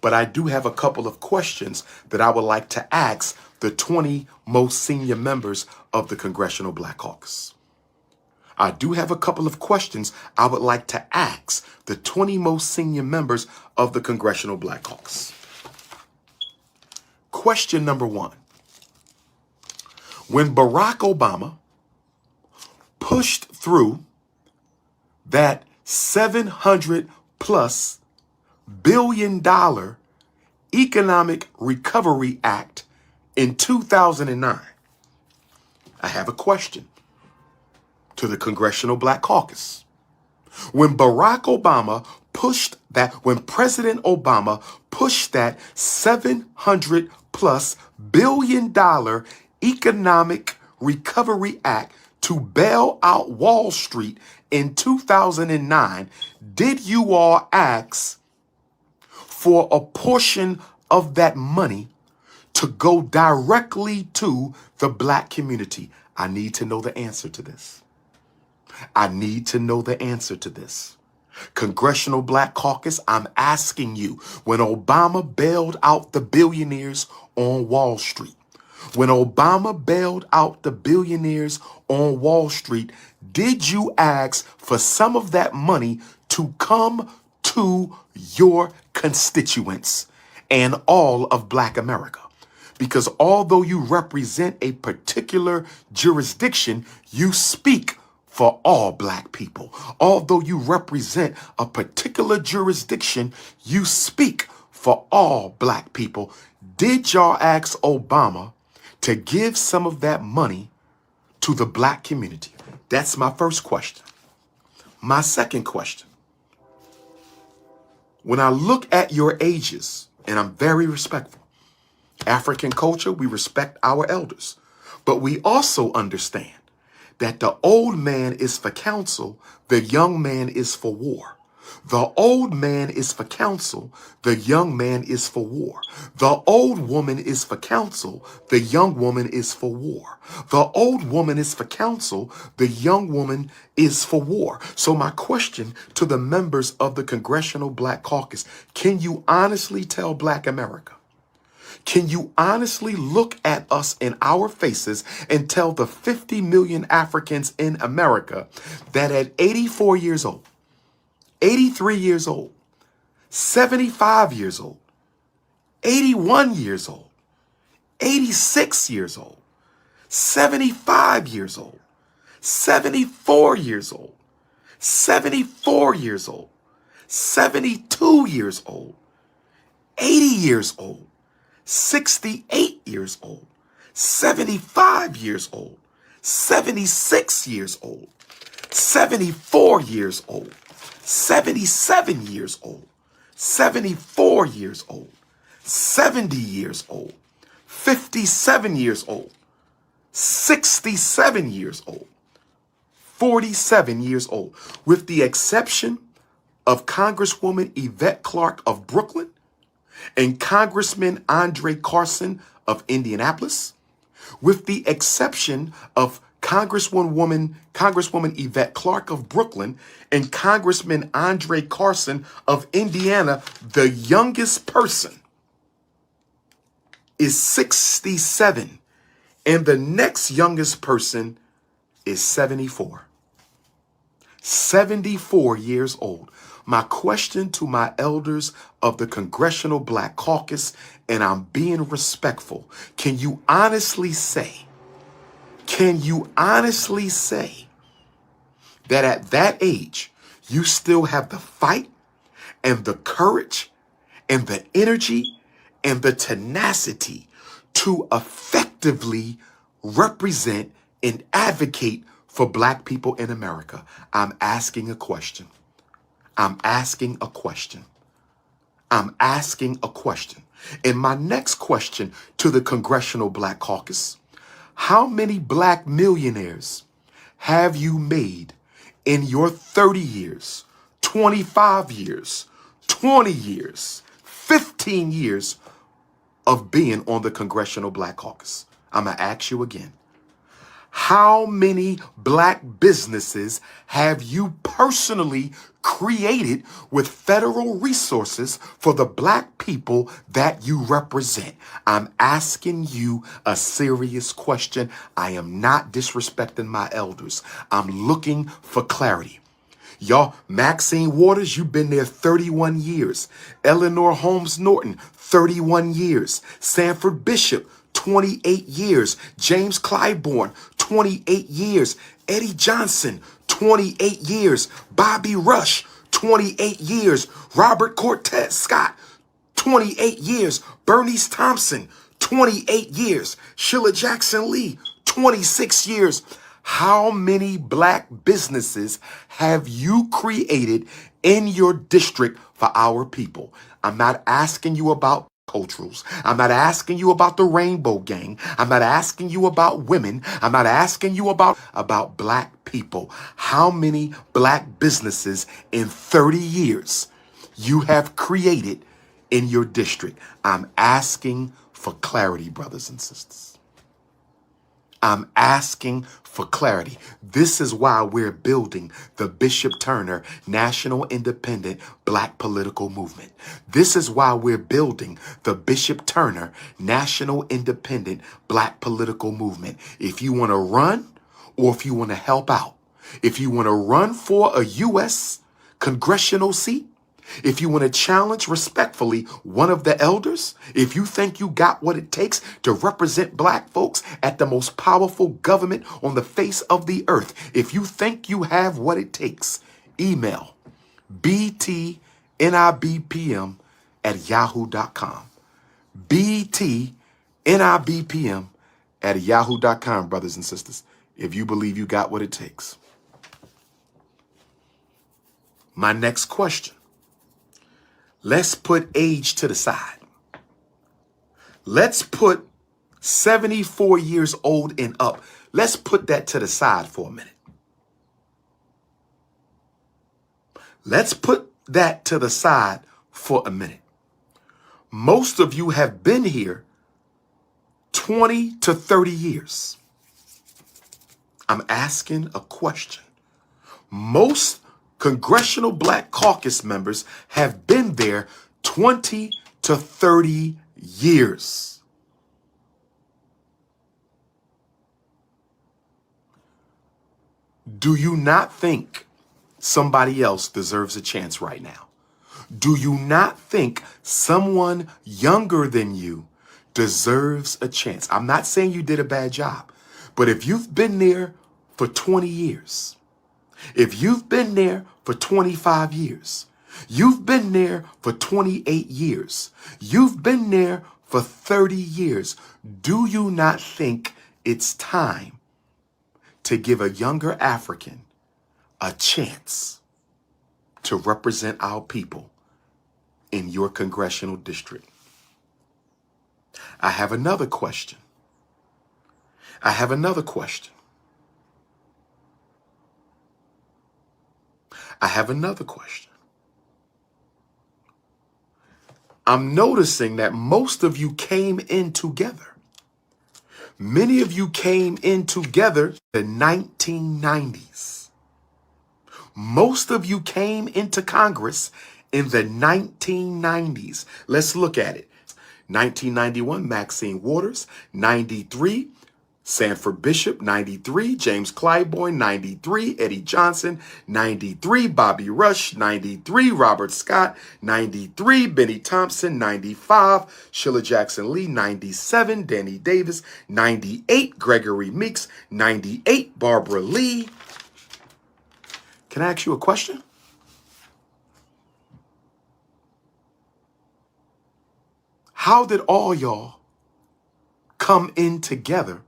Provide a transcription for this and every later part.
but I do have a couple of questions that I would like to ask the 20 most senior members of the Congressional Black Caucus. I do have a couple of questions I would like to ask the 20 most senior members of the Congressional Black Caucus. Question number one. When Barack Obama pushed through that $700+ billion Economic Recovery Act in 2009, I have a question to the Congressional Black Caucus. When President Obama pushed that $700+ billion Economic Recovery Act to bail out Wall Street in 2009, did you all ask for a portion of that money to go directly to the black community? I need to know the answer to this. I need to know the answer to this. Congressional Black Caucus, I'm asking you, when Obama bailed out the billionaires on Wall Street, when Obama bailed out the billionaires on Wall Street, did you ask for some of that money to come to your constituents and all of Black America? Because although you represent a particular jurisdiction, you speak for all Black people. Although you represent a particular jurisdiction, you speak for all Black people. Did y'all ask Obama to give some of that money to the Black community? That's my first question. My second question. When I look at your ages, and I'm very respectful, African culture, we respect our elders, but we also understand that the old man is for counsel, the young man is for war. The old man is for counsel, the young man is for war. The old woman is for counsel, the young woman is for war. The old woman is for counsel, the young woman is for war. So my question to the members of the Congressional Black Caucus, can you honestly tell Black America? Can you honestly look at us in our faces and tell the 50 million Africans in America that at 84 years old, 83 years old, 75 years old, 81 years old, 86 years old, 75 years old, 74 years old, 74 years old, 72 years old, 80 years old, 68 years old, 75 years old, 76 years old, 74 years old, 77 years old, 74 years old, 70 years old, 57 years old, 67 years old, 47 years old, with the exception of Congresswoman Yvette Clarke of Brooklyn and Congressman Andre Carson of Indianapolis, with the exception of Congresswoman Yvette Clarke of Brooklyn and Congressman Andre Carson of Indiana, the youngest person is 67 and the next youngest person is 74. 74 years old. My question to my elders of the Congressional Black Caucus, and I'm being respectful, can you honestly say that at that age, you still have the fight and the courage and the energy and the tenacity to effectively represent and advocate for Black people in America? I'm asking a question. I'm asking a question. I'm asking a question. And my next question to the Congressional Black Caucus, how many Black millionaires have you made in your 30 years, 25 years, 20 years, 15 years of being on the Congressional Black Caucus? I'm going to ask you again. How many black businesses have you personally created with federal resources for the black people that you represent? I'm asking you a serious question. I am not disrespecting my elders. I'm looking for clarity. Y'all, Maxine Waters, you've been there 31 years. Eleanor Holmes Norton, 31 years. Sanford Bishop, 28 years. James Clyburn, 28 years. Eddie Johnson, 28 years. Bobby Rush, 28 years. Robert Cortez Scott, 28 years. Bernice Thompson, 28 years. Sheila Jackson Lee, 26 years. How many black businesses have you created in your district for our people? I'm not asking you about culturals. I'm not asking you about the Rainbow Gang. I'm not asking you about women. I'm not asking you about black people. How many black businesses in 30 years you have created in your district? I'm asking for clarity, brothers and sisters. I'm asking for clarity. This is why we're building the Bishop Turner National Independent Black Political Movement. This is why we're building the Bishop Turner National Independent Black Political Movement. If you want to run or if you want to help out, if you want to run for a U.S. congressional seat, if you want to challenge respectfully one of the elders, if you think you got what it takes to represent black folks at the most powerful government on the face of the earth, if you think you have what it takes, email btnibpm@yahoo.com. btnibpm@yahoo.com, brothers and sisters, if you believe you got what it takes. My next question. Let's put age to the side. Let's put 74 years old and up. Let's put that to the side for a minute. Let's put that to the side for a minute. Most of you have been here 20 to 30 years. I'm asking a question. Most Congressional Black Caucus members have been there 20 to 30 years. Do you not think somebody else deserves a chance right now? Do you not think someone younger than you deserves a chance? I'm not saying you did a bad job, but if you've been there for 20 years, if you've been there for 25 years, you've been there for 28 years, you've been there for 30 years, do you not think it's time to give a younger African a chance to represent our people in your congressional district? I have another question. I have another question. I have another question. I'm noticing that most of you came in together. Many of you came in together in the 1990s. Most of you came into Congress in the 1990s. Let's look at it. 1991, Maxine Waters. 93, Sanford Bishop. 93, James Clyburn. 93, Eddie Johnson. 93, Bobby Rush. 93, Robert Scott. 93, Benny Thompson. 95, Sheila Jackson Lee. 97, Danny Davis. 98, Gregory Meeks. 98, Barbara Lee. Can I ask you a question? How did all y'all come in together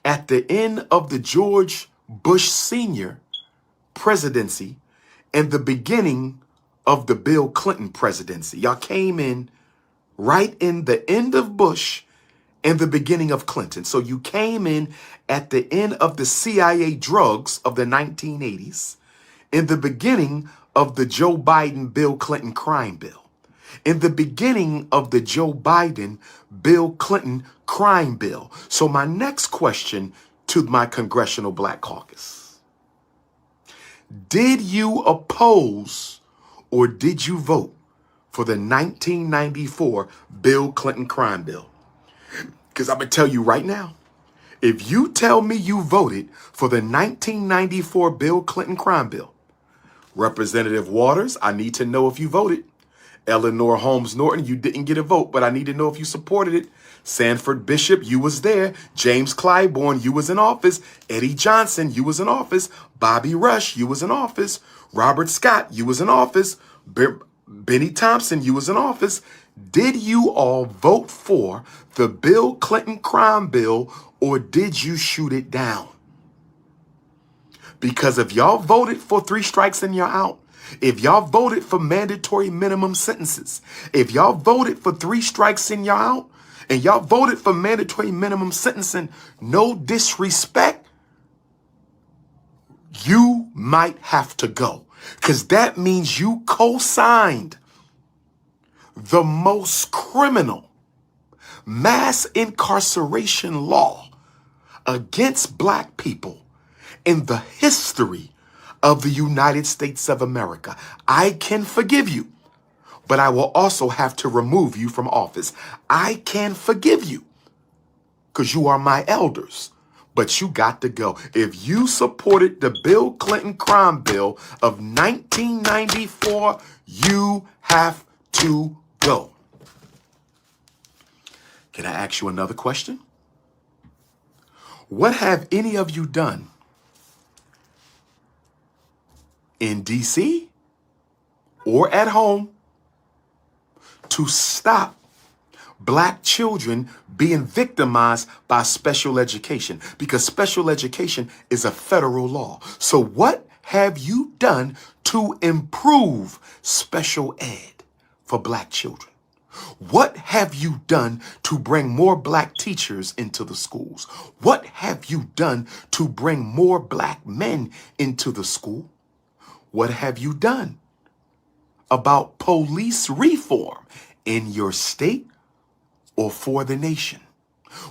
at the end of the George Bush Sr. presidency and the beginning of the Bill Clinton presidency? Y'all came in right in the end of Bush and the beginning of Clinton. So you came in at the end of the CIA drugs of the 1980s, in the beginning of the Joe Biden, Bill Clinton crime bill, in the beginning of the Joe Biden, Bill Clinton crime bill. So my next question to my Congressional Black Caucus. Did you oppose or did you vote for the 1994 Bill Clinton crime bill? Because I'm going to tell you right now, if you tell me you voted for the 1994 Bill Clinton crime bill, Representative Waters, I need to know if you voted. Eleanor Holmes Norton, you didn't get a vote, but I need to know if you supported it. Sanford Bishop, you was there. James Clyburn, you was in office. Eddie Johnson, you was in office. Bobby Rush, you was in office. Robert Scott, you was in office. Benny Thompson, you was in office. Did you all vote for the Bill Clinton crime bill or did you shoot it down? Because if y'all voted for 3 strikes and you're out, if y'all voted for mandatory minimum sentences, if y'all voted for 3 strikes and you're out, and y'all voted for mandatory minimum sentencing, no disrespect, you might have to go. Because that means you co-signed the most criminal mass incarceration law against black people in the history of the United States of America. I can forgive you, but I will also have to remove you from office. I can forgive you because you are my elders, but you got to go. If you supported the Bill Clinton crime bill of 1994, you have to go. Can I ask you another question? What have any of you done in DC or at home to stop black children being victimized by special education? Because special education is a federal law. So what have you done to improve special ed for black children? What have you done to bring more black teachers into the schools? What have you done to bring more black men into the school? What have you done about police reform in your state or for the nation?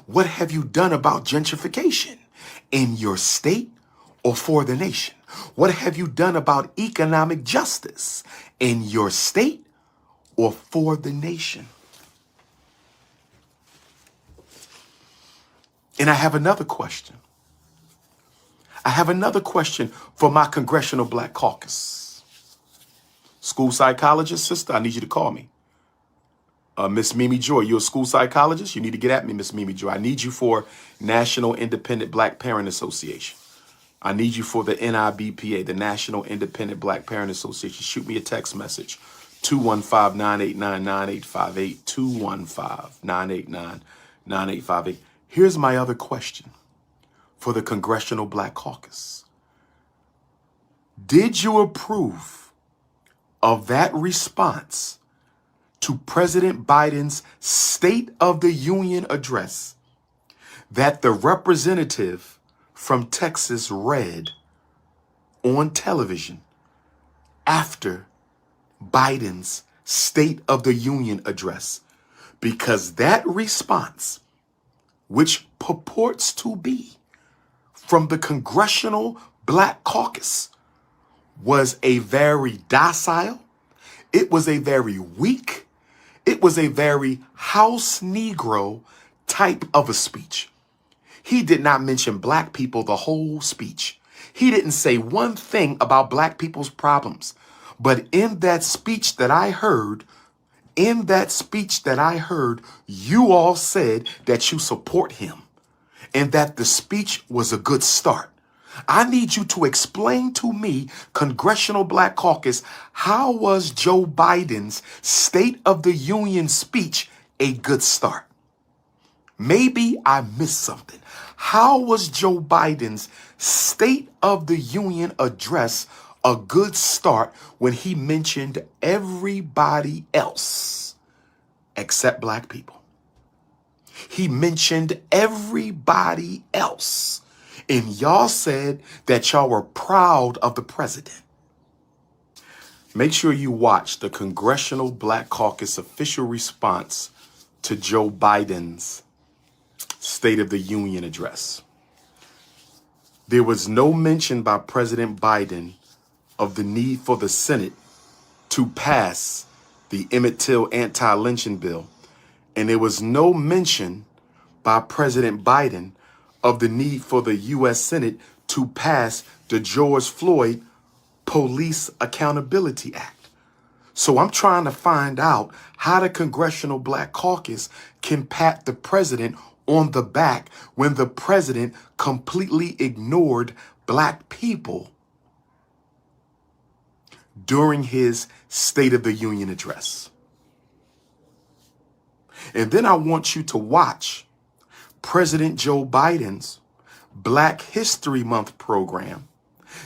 What have you done about gentrification in your state or for the nation? What have you done about economic justice in your state or for the nation? And I have another question. I have another question for my Congressional Black Caucus. School psychologist, sister, I need you to call me. Miss Mimi Joy, you're a school psychologist? You need to get at me, Miss Mimi Joy. I need you for National Independent Black Parent Association. I need you for the NIBPA, the National Independent Black Parent Association. Shoot me a text message, 215-989-9858, 215-989-9858. Here's my other question for the Congressional Black Caucus. Did you approve of that response to President Biden's State of the Union address that the representative from Texas read on television after Biden's State of the Union address? Because that response, which purports to be from the Congressional Black Caucus, was a very docile, it was a very weak, it was a very House Negro type of a speech. He did not mention black people the whole speech. He didn't say one thing about black people's problems. But in that speech that I heard, you all said that you support him and that the speech was a good start. I need you to explain to me, Congressional Black Caucus, how was Joe Biden's State of the Union speech a good start? Maybe I missed something. How was Joe Biden's State of the Union address a good start when he mentioned everybody else except black people? He mentioned everybody else. And y'all said that y'all were proud of the president. Make sure you watch the Congressional Black Caucus official response to Joe Biden's State of the Union address. There was no mention by President Biden of the need for the Senate to pass the Emmett Till anti-lynching bill. And there was no mention by President Biden of the need for the U.S. Senate to pass the George Floyd Police Accountability Act. So I'm trying to find out how the Congressional Black Caucus can pat the president on the back when the president completely ignored black people during his State of the Union address. And then I want you to watch President Joe Biden's Black History Month program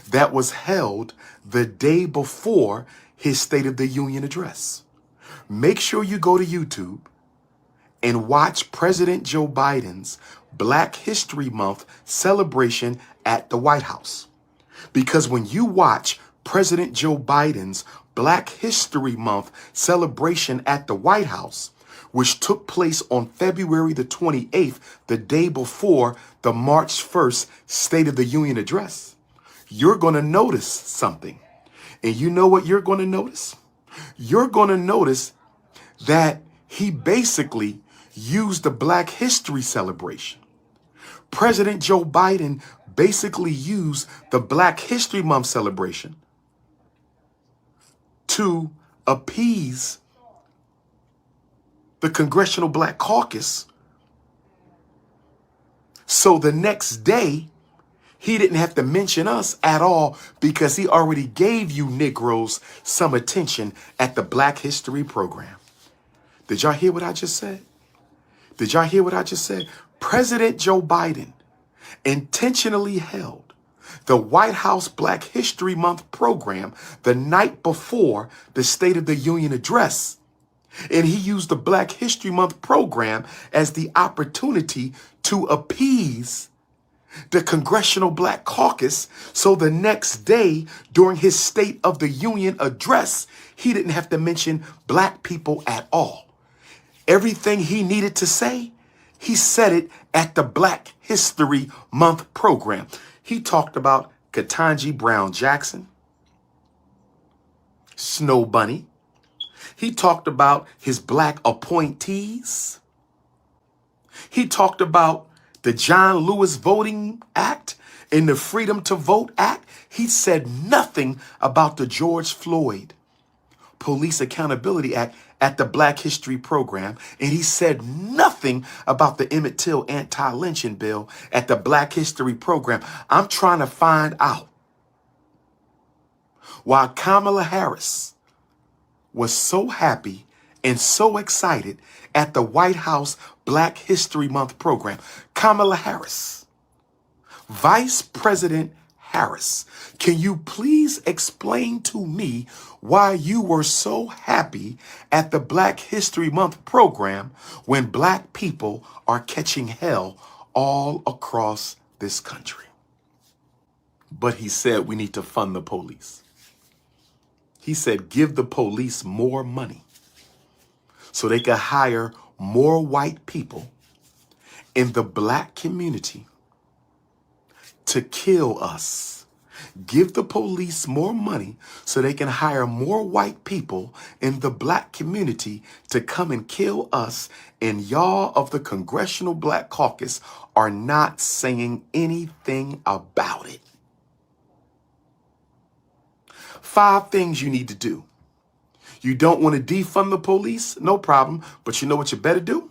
that was held the day before his State of the Union address. Make sure you go to YouTube and watch President Joe Biden's Black History Month celebration at the White House. Because when you watch President Joe Biden's Black History Month celebration at the White House, which took place on February the 28th, the day before the March 1st State of the Union address, you're going to notice something. And you know what you're going to notice? You're going to notice that he basically used the Black History celebration. President Joe Biden basically used the Black History Month celebration to appease the Congressional Black Caucus. So the next day, he didn't have to mention us at all because he already gave you Negroes some attention at the Black History program. Did y'all hear what I just said? Did y'all hear what I just said? President Joe Biden intentionally held the White House Black History Month program the night before the State of the Union address. And he used the Black History Month program as the opportunity to appease the Congressional Black Caucus. So the next day during his State of the Union address, he didn't have to mention black people at all. Everything he needed to say, he said it at the Black History Month program. He talked about Ketanji Brown Jackson, Snow Bunny. He talked about his black appointees. He talked about the John Lewis Voting Act and the Freedom to Vote Act. He said nothing about the George Floyd Police Accountability Act at the Black History program. And he said nothing about the Emmett Till anti-lynching bill at the Black History program. I'm trying to find out why Kamala Harris was so happy and so excited at the White House Black History Month program. Kamala Harris, Vice President Harris, can you please explain to me why you were so happy at the Black History Month program when black people are catching hell all across this country? But he said we need to fund the police. He said, give the police more money so they can hire more white people in the black community to kill us. Give the police more money so they can hire more white people in the black community to come and kill us. And y'all of the Congressional Black Caucus are not saying anything about it. 5 things you need to do. You don't want to defund the police? No problem. But you know what you better do?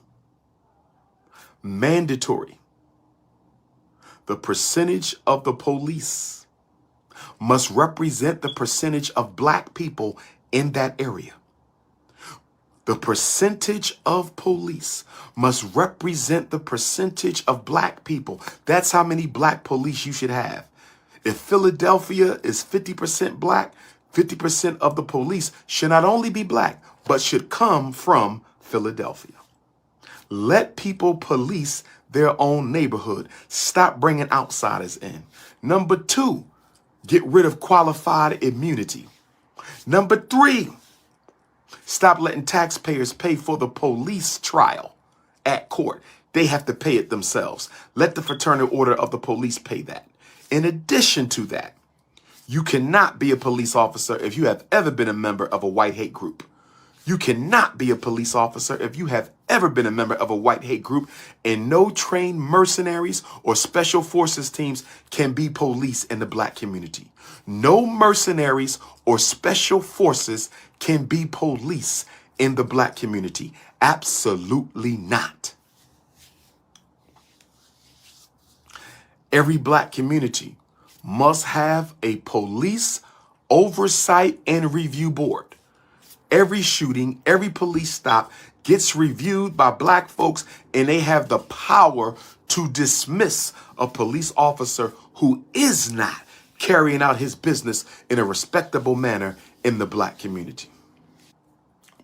Mandatory. The percentage of the police must represent the percentage of black people in that area. The percentage of police must represent the percentage of black people. That's how many black police you should have. If Philadelphia is 50% black, 50% of the police should not only be black, but should come from Philadelphia. Let people police their own neighborhood. Stop bringing outsiders in. Number 2, get rid of qualified immunity. Number 3, stop letting taxpayers pay for the police trial at court. They have to pay it themselves. Let the Fraternal Order of the Police pay that. In addition to that, you cannot be a police officer if you have ever been a member of a white hate group. You cannot be a police officer if you have ever been a member of a white hate group, and no trained mercenaries or special forces teams can be police in the black community. No mercenaries or special forces can be police in the black community. Absolutely not. Every black community must have a police oversight and review board. Every shooting, every police stop gets reviewed by black folks, and they have the power to dismiss a police officer who is not carrying out his business in a respectable manner in the black community.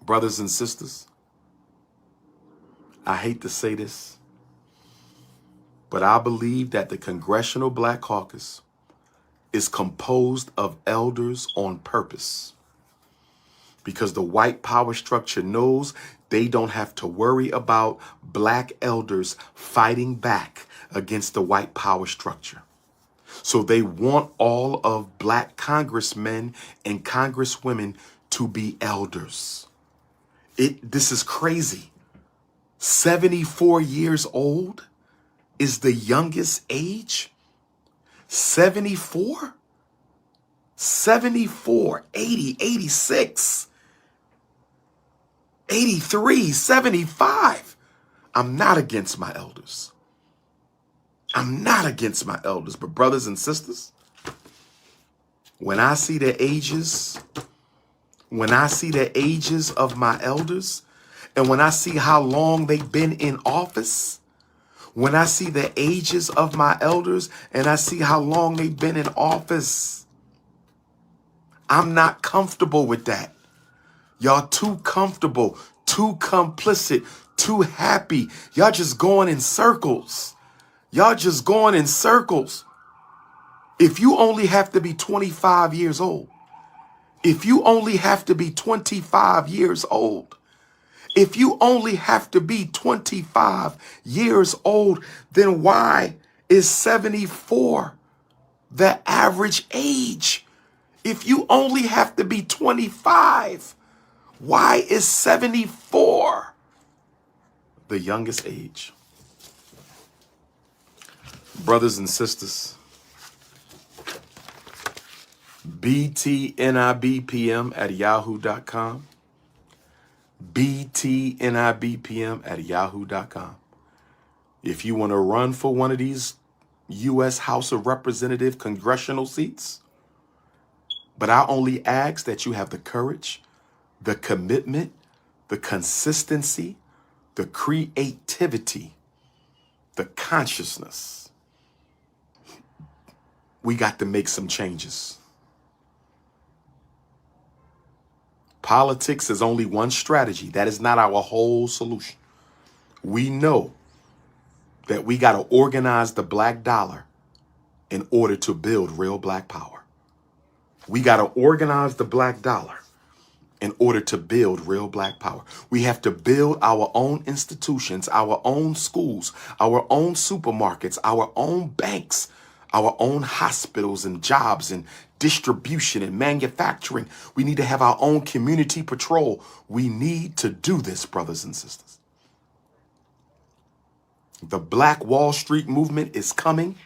Brothers and sisters, I hate to say this, but I believe that the Congressional Black Caucus is composed of elders on purpose, because the white power structure knows they don't have to worry about black elders fighting back against the white power structure. So they want all of black congressmen and congresswomen to be elders. This is crazy. 74 years old is the youngest age. 74? 74, 80, 86, 83, 75. I'm not against my elders. I'm not against my elders, but brothers and sisters, when I see the ages of my elders, and when I see how long they've been in office, when I see the ages of my elders and I see how long they've been in office, I'm not comfortable with that. Y'all too comfortable, too complicit, too happy. Y'all just going in circles. Y'all just going in circles. If you only have to be 25 years old, if you only have to be 25 years old, if you only have to be 25 years old, then why is 74 the average age? If you only have to be 25, why is 74 the youngest age? Brothers and sisters, btnibpm@yahoo.com. btnibpm@yahoo.com. If you want to run for one of these U.S. House of Representative congressional seats, but I only ask that you have the courage, the commitment, the consistency, the creativity, the consciousness. We got to make some changes. Politics is only one strategy. That is not our whole solution. We know that we got to organize the black dollar in order to build real black power. We got to organize the black dollar in order to build real black power. We have to build our own institutions, our own schools, our own supermarkets, our own banks, our own hospitals and jobs and distribution and manufacturing. We need to have our own community patrol. We need to do this, brothers and sisters. The Black Wall Street movement is coming.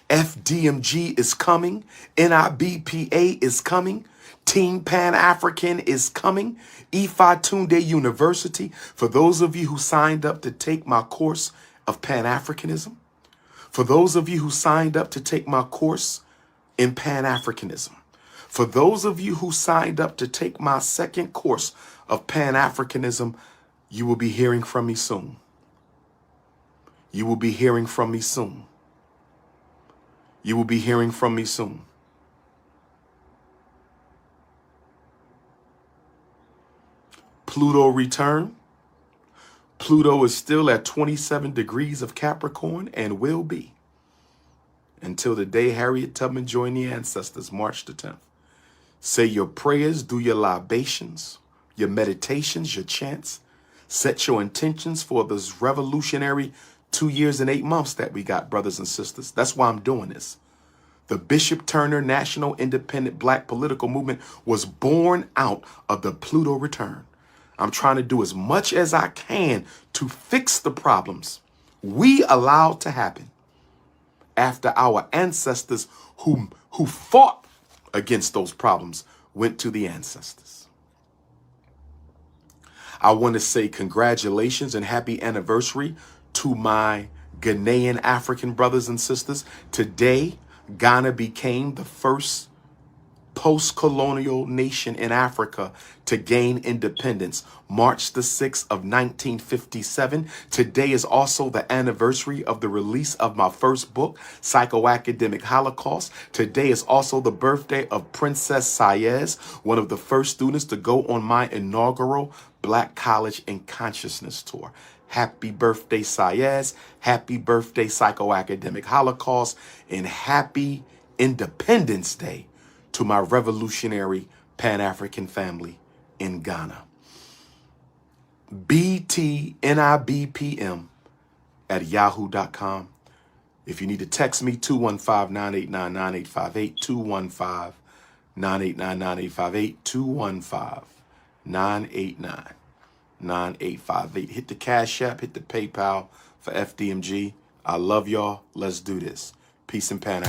FDMG is coming. NIBPA is coming. Team Pan-African is coming. Ifa Tunde University. For those of you who signed up to take my course of Pan-Africanism, for those of you who signed up to take my course in Pan-Africanism, for those of you who signed up to take my second course of Pan-Africanism, you will be hearing from me soon. You will be hearing from me soon. You will be hearing from me soon. Pluto return. Pluto is still at 27 degrees of Capricorn and will be until the day Harriet Tubman joined the ancestors, March the 10th. Say your prayers, do your libations, your meditations, your chants. Set your intentions for this revolutionary 2 years and 8 months that we got, brothers and sisters. That's why I'm doing this. The Bishop Turner National Independent Black Political Movement was born out of the Pluto return. I'm trying to do as much as I can to fix the problems we allowed to happen after our ancestors who fought against those problems went to the ancestors. I want to say congratulations and happy anniversary to my Ghanaian African brothers and sisters. Today, Ghana became the first post-colonial nation in Africa to gain independence, March the 6th of 1957. Today is also the anniversary of the release of my first book, Psychoacademic Holocaust. Today is also the birthday of Princess Saez, one of the first students to go on my inaugural Black College in Consciousness tour. Happy birthday, Saez. Happy birthday, Psychoacademic Holocaust. And happy Independence Day to my revolutionary Pan-African family in Ghana. BTNIBPM@yahoo.com. If you need to text me, 215-989-9858, 215-989-9858, 215-989-9858. Hit the Cash App, hit the PayPal for FDMG. I love y'all. Let's do this. Peace and Pan.